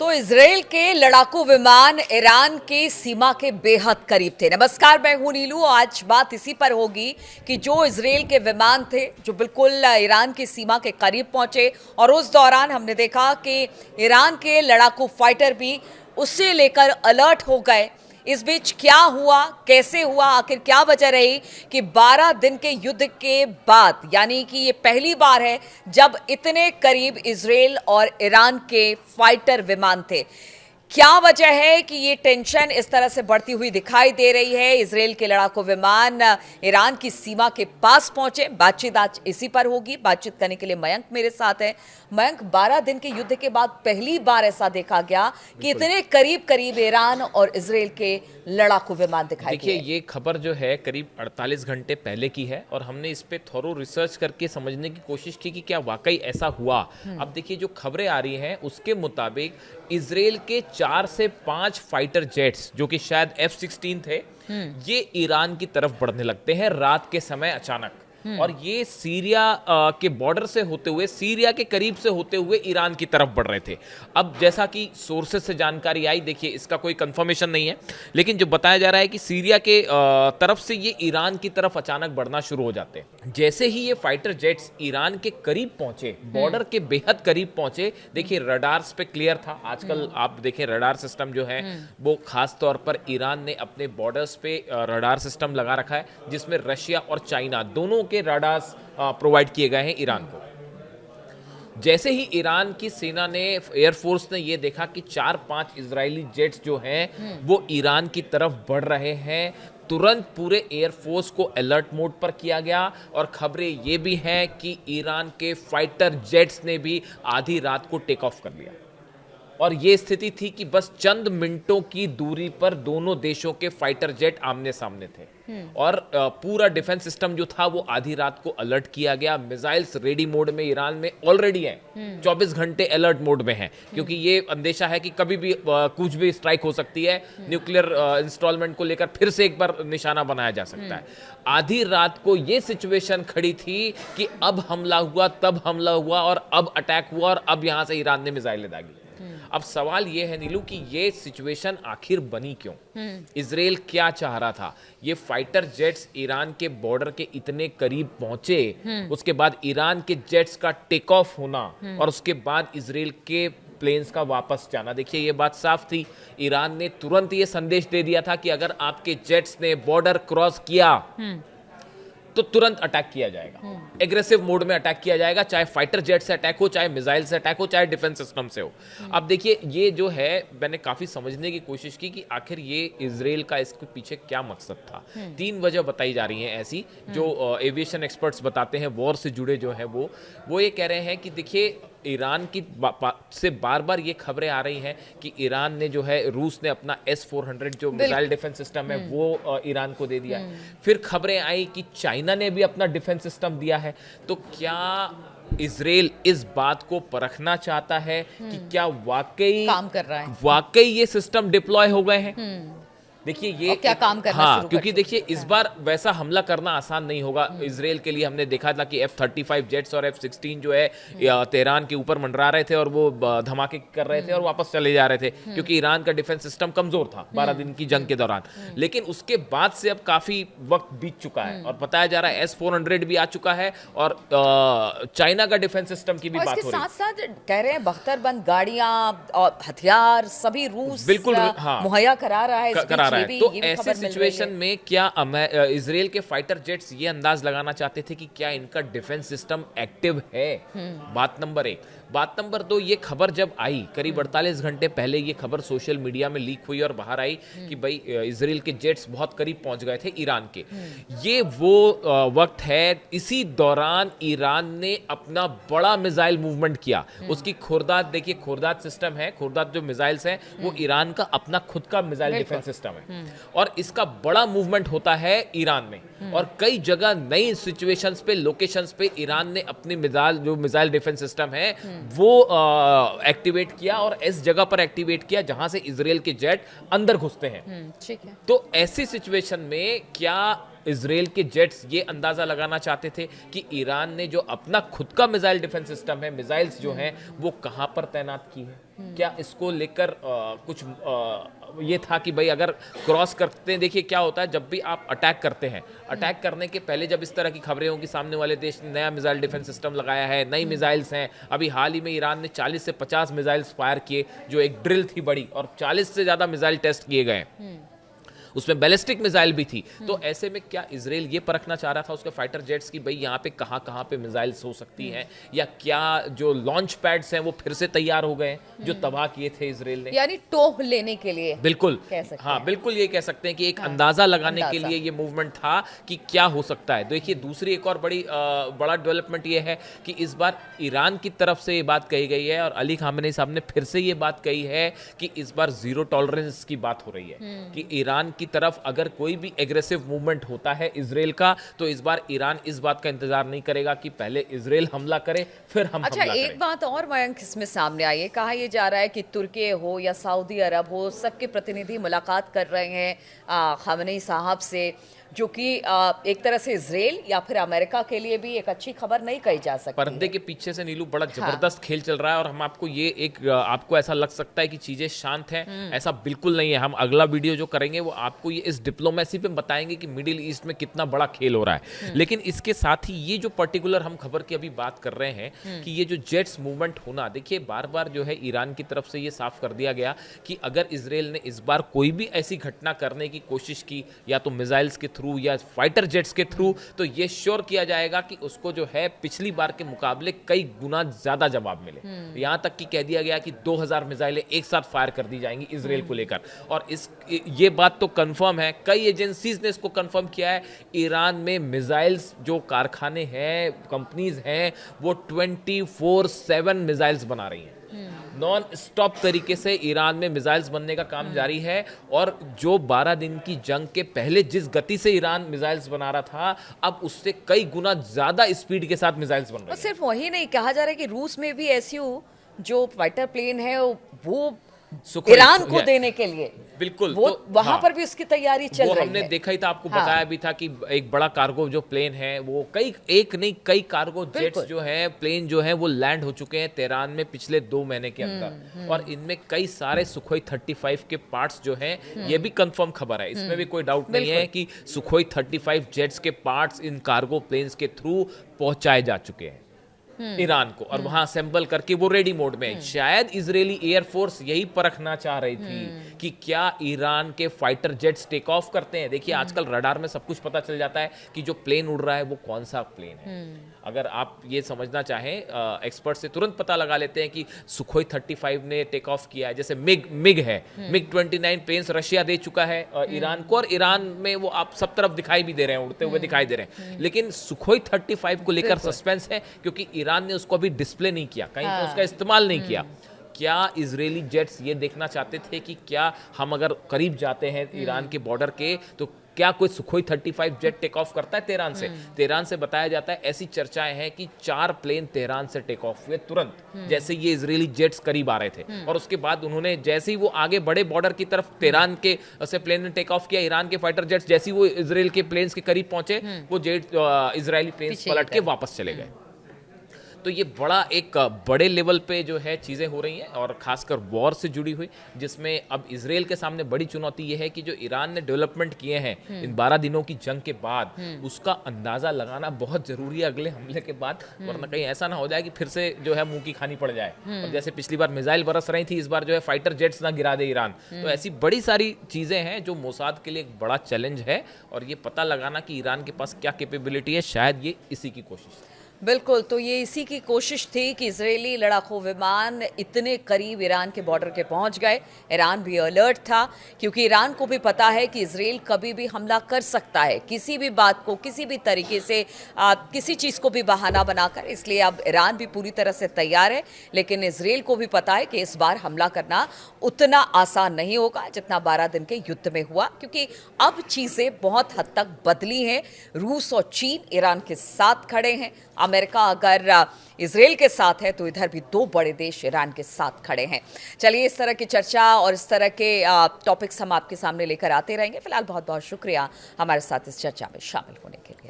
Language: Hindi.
तो इजराइल के लड़ाकू विमान ईरान की सीमा के बेहद करीब थे। नमस्कार, मैं हूं नीलू। आज बात इसी पर होगी कि जो इजराइल के विमान थे जो बिल्कुल ईरान की सीमा के करीब पहुंचे और उस दौरान हमने देखा कि ईरान के लड़ाकू फाइटर भी उससे लेकर अलर्ट हो गए। इस बीच क्या हुआ, कैसे हुआ, आखिर क्या वजह रही कि 12 दिन के युद्ध के बाद, यानी कि ये पहली बार है जब इतने करीब इजराइल और ईरान के फाइटर विमान थे। क्या वजह है कि ये टेंशन इस तरह से बढ़ती हुई दिखाई दे रही है? इजराइल के लड़ाकू विमान ईरान की सीमा के पास पहुंचे। बातचीत आज इसी पर होगी। बातचीत करने के लिए मयंक मेरे साथ है। मयंक, 12 दिन के युद्ध के बाद पहली बार ऐसा देखा गया कि इतने करीब करीब ईरान और इजराइल के लड़ाकू विमान दिखाई दिए। देखिए, ये खबर जो है करीब 48 घंटे पहले की है और हमने इस पे थोरो रिसर्च करके समझने की कोशिश की कि क्या वाकई ऐसा हुआ। अब देखिए, जो खबरें आ रही हैं उसके मुताबिक इजराइल के 4 से 5 फाइटर जेट्स, जो कि शायद F-16 थे, ये ईरान की तरफ बढ़ने लगते हैं रात के समय अचानक। और ये सीरिया के बॉर्डर से होते हुए, सीरिया के करीब से होते हुए ईरान की तरफ बढ़ रहे थे। अब जैसा कि सोर्सेस से जानकारी आई, देखिए इसका कोई कंफर्मेशन नहीं है, लेकिन जो बताया जा रहा है कि सीरिया के तरफ से ये ईरान की तरफ अचानक बढ़ना शुरू हो जाते हैं। जैसे ही ये फाइटर जेट्स ईरान के करीब पहुंचे, बॉर्डर के बेहद करीब पहुंचे, देखिए रडार्स पे क्लियर था। आजकल आप देखें, रडार सिस्टम जो है वो खास तौर पर ईरान ने अपने बॉर्डर्स पे रडार सिस्टम लगा रखा है, जिसमें रशिया और चाइना दोनों के रडार्स प्रोवाइड किए गए हैं ईरान को। जैसे ही ईरान की सेना ने, एयरफोर्स ने ये देखा कि 4-5 इजरायली जेट्स जो हैं वो ईरान की तरफ बढ़ रहे हैं, तुरंत पूरे एयरफोर्स को अलर्ट मोड पर किया गया। और खबरें ये भी हैं कि ईरान के फाइटर जेट्स ने भी आधी रात को टेक ऑफ कर लिया। और ये स्थिति थी कि बस चंद मिनटों की दूरी पर दोनों देशों के फाइटर जेट आमने सामने थे। और पूरा डिफेंस सिस्टम जो था वो आधी रात को अलर्ट किया गया। मिसाइल्स रेडी मोड में ईरान में ऑलरेडी हैं, 24 घंटे अलर्ट मोड में हैं, क्योंकि ये अंदेशा है कि कभी भी कुछ भी स्ट्राइक हो सकती है। न्यूक्लियर इंस्टॉलमेंट को लेकर फिर से एक बार निशाना बनाया जा सकता है। आधी रात को ये सिचुएशन खड़ी थी कि अब हमला हुआ, तब हमला हुआ और अब अटैक हुआ और अब यहां से ईरान ने मिसाइलें दागी। अब सवाल ये है नीलू कि ये सिचुएशन आखिर बनी क्यों? इजराइल क्या चाह रहा था? ये फाइटर जेट्स ईरान के बॉर्डर के इतने करीब पहुंचे, उसके बाद ईरान के जेट्स का टेक ऑफ होना और उसके बाद इजराइल के प्लेन्स का वापस जाना। देखिए, ये बात साफ थी। ईरान ने तुरंत ये संदेश दे दिया था कि अगर आपके जेट्स ने बॉर्डर क्रॉस किया तो तुरंत अटैक किया जाएगा, एग्रेसिव मोड में अटैक किया जाएगा, चाहे फाइटर जेट से अटैक हो, चाहे मिसाइल से अटैक हो, चाहे डिफेंस सिस्टम से हो। अब देखिए, ये जो है, मैंने काफी समझने की कोशिश की कि आखिर ये इजराइल का इसके पीछे क्या मकसद था। 3 वजह बताई जा रही हैं ऐसी, जो एविएशन एक्सपर्ट्स बताते हैं, वॉर से जुड़े जो है वो ये कह रहे हैं कि देखिए, ईरान की से बार बार ये खबरें आ रही हैं कि ईरान ने जो है, रूस ने अपना S-400 जो मिसाइल डिफेंस सिस्टम है वो ईरान को दे दिया है। फिर खबरें आई कि चाइना ने भी अपना डिफेंस सिस्टम दिया है। तो क्या इजराइल इस बात को परखना चाहता है कि क्या वाकई काम कर रहा है, वाकई ये सिस्टम डिप्लॉय हो गए हैं? देखिए, ये क्या काम करना शुरू क्योंकि देखिए, इस बार वैसा हमला करना आसान नहीं होगा इजराइल के लिए। हमने देखा था कि F-35 जेट्स और F-16 जो है तेहरान के ऊपर मंडरा रहे थे और वो धमाके कर रहे थे और वापस चले जा रहे थे, क्योंकि ईरान का डिफेंस सिस्टम कमजोर था 12 दिन की जंग के दौरान। लेकिन उसके बाद से अब काफी वक्त बीत चुका है और बताया जा रहा है S-400 भी आ चुका है और चाइना का डिफेंस सिस्टम की भी बात हो रही है। साथ साथ कह रहे हैं बख्तरबंद गाड़ियां और हथियार सभी रूस बिल्कुल मुहैया करा रहा है। तो ऐसे सिचुएशन में क्या इजराइल के फाइटर जेट्स ये अंदाज लगाना चाहते थे कि क्या इनका डिफेंस सिस्टम एक्टिव है? बात नंबर 1। बात नंबर 2, ये खबर जब आई करीब 48 घंटे पहले, ये खबर सोशल मीडिया में लीक हुई और बाहर आई कि भाई इजराइल के जेट्स बहुत करीब पहुंच गए थे ईरान के। ये वो वक्त है, इसी दौरान ईरान ने अपना बड़ा मिसाइल मूवमेंट किया। उसकी खुर्दाद देखिए, खुर्दाद सिस्टम है, खुर्दाद जो मिसाइल्स हैं वो ईरान का अपना खुद का मिसाइल डिफेंस सिस्टम है और इसका बड़ा मूवमेंट होता है ईरान में। और कई जगह नई सिचुएशंस पे, लोकेशंस पे ईरान ने अपनी मिसाइल डिफेंस सिस्टम है वो एक्टिवेट किया और इस जगह पर एक्टिवेट किया जहां से इजराइल के जेट अंदर घुसते हैं। ठीक है। तो ऐसी सिचुएशन में क्या इजराइल के जेट्स ये अंदाजा लगाना चाहते थे कि ईरान ने जो अपना खुद का मिसाइल डिफेंस सिस्टम है, मिसाइल्स जो हैं वो कहां पर तैनात की है, क्या इसको लेकर कुछ ये था कि भाई अगर क्रॉस करते हैं, देखिए क्या होता है जब भी आप अटैक करते हैं, अटैक करने के पहले जब इस तरह की खबरें हों कि सामने वाले देश ने नया मिसाइल डिफेंस सिस्टम लगाया है, नई मिसाइल्स हैं, अभी हाल ही में ईरान ने 40 से 50 मिसाइल्स फायर किए जो एक ड्रिल थी बड़ी, और 40 से ज़्यादा मिसाइल टेस्ट किए गए, उसमें बैलिस्टिक मिसाइल भी थी। तो ऐसे में क्या इजराइल ये परखना चाह रहा था उसके फाइटर जेट्स की भाई यहाँ पे कहाँ पे मिसाइल्स हो सकती हैं, या क्या जो लॉन्च पैड्स हैं वो फिर से तैयार हो गए जो तबाह किए थे इजराइल ने, यानी टोह लेने के लिए बिल्कुल कह सकते हाँ हैं। बिल्कुल ये कह सकते हैं कि एक अंदाजा लगाने के अंदाजा। लिए ये मूवमेंट था कि क्या हो सकता है। देखिए दूसरी एक और बड़ा डेवलपमेंट ये है कि इस बार ईरान की तरफ से ये बात कही गई है और अली खामेनी साहब ने फिर से ये बात कही है कि इस बार जीरो टॉलरेंस की बात हो रही है कि ईरान की तरफ अगर कोई भी एग्रेसिव मूवमेंट होता है इजराइल का, तो इस बार ईरान इस बात का इंतजार नहीं करेगा कि पहले इजराइल हमला करे फिर हम अच्छा, हमला एक करें। बात और मयंक इसमें सामने आई है, कहा यह जा रहा है कि तुर्की हो या सऊदी अरब हो, सबके प्रतिनिधि मुलाकात कर रहे हैं खामेनी साहब से, जो कि एक तरह से इजराइल या फिर अमेरिका के लिए भी एक अच्छी खबर नहीं कही जा सकती। पर्दे के पीछे से नीलू बड़ा जबरदस्त खेल चल रहा है, और हम आपको ये आपको ऐसा लग सकता है कि चीजें शांत हैं, ऐसा बिल्कुल नहीं है। हम अगला वीडियो जो करेंगे वो आपको ये इस डिप्लोमेसी पे बताएंगे कि मिडिल ईस्ट में कितना बड़ा खेल हो रहा है। लेकिन इसके साथ ही ये जो पर्टिकुलर हम खबर की अभी बात कर रहे हैं कि ये जो जेट्स मूवमेंट होना, देखिए बार बार जो है ईरान की तरफ से ये साफ कर दिया गया कि अगर इजराइल ने इस बार कोई भी ऐसी घटना करने की कोशिश की, या तो मिसाइल्स के थ्रू या फाइटर जेट्स के थ्रू, तो ये श्योर किया जाएगा कि उसको जो है पिछली बार के मुकाबले कई गुना ज्यादा जवाब मिले। यहां तक कि कह दिया गया कि 2000 मिसाइलें एक साथ फायर कर दी जाएंगी इजराइल को लेकर, और ये बात तो कंफर्म है, कई एजेंसीज ने इसको कंफर्म किया है। ईरान में मिसाइल्स जो कारखाने हैं, कंपनीज हैं, वो 24/7 मिसाइल्स बना रही हैं, नॉन स्टॉप तरीके से ईरान में मिसाइल्स बनने का काम जारी है। और जो 12 दिन की जंग के पहले जिस गति से ईरान मिसाइल्स बना रहा था, अब उससे कई गुना ज्यादा स्पीड के साथ मिसाइल्स बन रहे और हैं। सिर्फ वही नहीं, कहा जा रहा है कि रूस में भी एसयू जो फाइटर प्लेन है वो सुखोई ईरान को देने के लिए बिल्कुल, वो तो वहां हाँ, पर भी उसकी तैयारी चल वो रही हमने है। देखा ही था, आपको हाँ। बताया भी था कि एक बड़ा कार्गो जो प्लेन है वो कई कार्गो जेट्स जो है, प्लेन जो है वो लैंड हो चुके हैं तेहरान में पिछले 2 महीने के अंदर, और इनमें कई सारे सुखोई 35 के पार्ट्स जो हैं, ये भी कंफर्म खबर है, इसमें भी कोई डाउट नहीं है कि सुखोई 35 जेट्स के पार्ट्स इन कार्गो प्लेन्स के थ्रू पहुंचाए जा चुके हैं ईरान को, और वहां असेंबल करके वो रेडी मोड में है। शायद इजरायली एयरफोर्स यही परखना चाह रही थी कि क्या ईरान के फाइटर जेट्स टेक ऑफ करते हैं। देखिए आजकल रडार में सब कुछ पता चल जाता है कि जो प्लेन उड़ रहा है वो कौन सा प्लेन है। अगर आप ये समझना चाहें, एक्सपर्ट से तुरंत पता लगा लेते हैं कि सुखोई 35 ने टेक ऑफ किया है, जैसे मिग है, मिग 29 प्लेन्स रशिया दे चुका है ईरान को, और ईरान में वो आप सब तरफ दिखाई भी दे रहे हैं, उड़ते हुए दिखाई दे रहे हैं। लेकिन सुखोई 35 को लेकर सस्पेंस है, क्योंकि ईरान ने उसको अभी डिस्प्ले नहीं किया, कहीं पे उसका इस्तेमाल नहीं किया। क्या इजरायली जेट्स ये देखना चाहते थे कि क्या हम अगर करीब जाते हैं ईरान के बॉर्डर के, तो क्या कोई सुखोई 35 जेट टेक ऑफ करता है तेहरान से? तेहरान से बताया जाता है, ऐसी चर्चाएं हैं कि 4 प्लेन तेहरान से टेक ऑफ हुए तुरंत, जैसे ये इजरायली जेट्स करीब आ रहे थे, और उसके बाद उन्होंने जैसे ही वो आगे बड़े बॉर्डर की तरफ तेहरान के से प्लेन ने टेक ऑफ किया, ईरान के फाइटर जेट्स जैसे ही वो इजराइल के प्लेन्स के करीब पहुंचे, वो जेट इजरायली प्लेन्स पलट के वापस चले गए। तो ये बड़ा एक बड़े लेवल पे जो है चीज़ें हो रही हैं, और खासकर वॉर से जुड़ी हुई, जिसमें अब इजराइल के सामने बड़ी चुनौती ये है कि जो ईरान ने डेवलपमेंट किए हैं इन 12 दिनों की जंग के बाद, उसका अंदाज़ा लगाना बहुत ज़रूरी है अगले हमले के बाद, वरना कहीं ऐसा ना हो जाए कि फिर से जो है मुंह की खानी पड़ जाए। और जैसे पिछली बार मिसाइल बरस रही थी, इस बार जो है फाइटर जेट्स ना गिरा दे ईरान। तो ऐसी बड़ी सारी चीज़ें हैं जो मोसाद के लिए एक बड़ा चैलेंज है, और ये पता लगाना कि ईरान के पास क्या कैपेबिलिटी है, शायद ये इसी की कोशिश है। बिल्कुल, तो ये इसी की कोशिश थी कि इजरायली लड़ाकू विमान इतने करीब ईरान के बॉर्डर के पहुंच गए। ईरान भी अलर्ट था, क्योंकि ईरान को भी पता है कि इजराइल कभी भी हमला कर सकता है, किसी भी बात को, किसी भी तरीके से, किसी चीज़ को भी बहाना बनाकर। इसलिए अब ईरान भी पूरी तरह से तैयार है, लेकिन इजराइल को भी पता है कि इस बार हमला करना उतना आसान नहीं होगा जितना 12 दिन के युद्ध में हुआ, क्योंकि अब चीज़ें बहुत हद तक बदली हैं। रूस और चीन ईरान के साथ खड़े हैं। अमेरिका अगर इजराइल के साथ है तो इधर भी दो बड़े देश ईरान के साथ खड़े हैं। चलिए, इस तरह की चर्चा और इस तरह के टॉपिक्स हम आपके सामने लेकर आते रहेंगे। फिलहाल बहुत बहुत शुक्रिया हमारे साथ इस चर्चा में शामिल होने के लिए।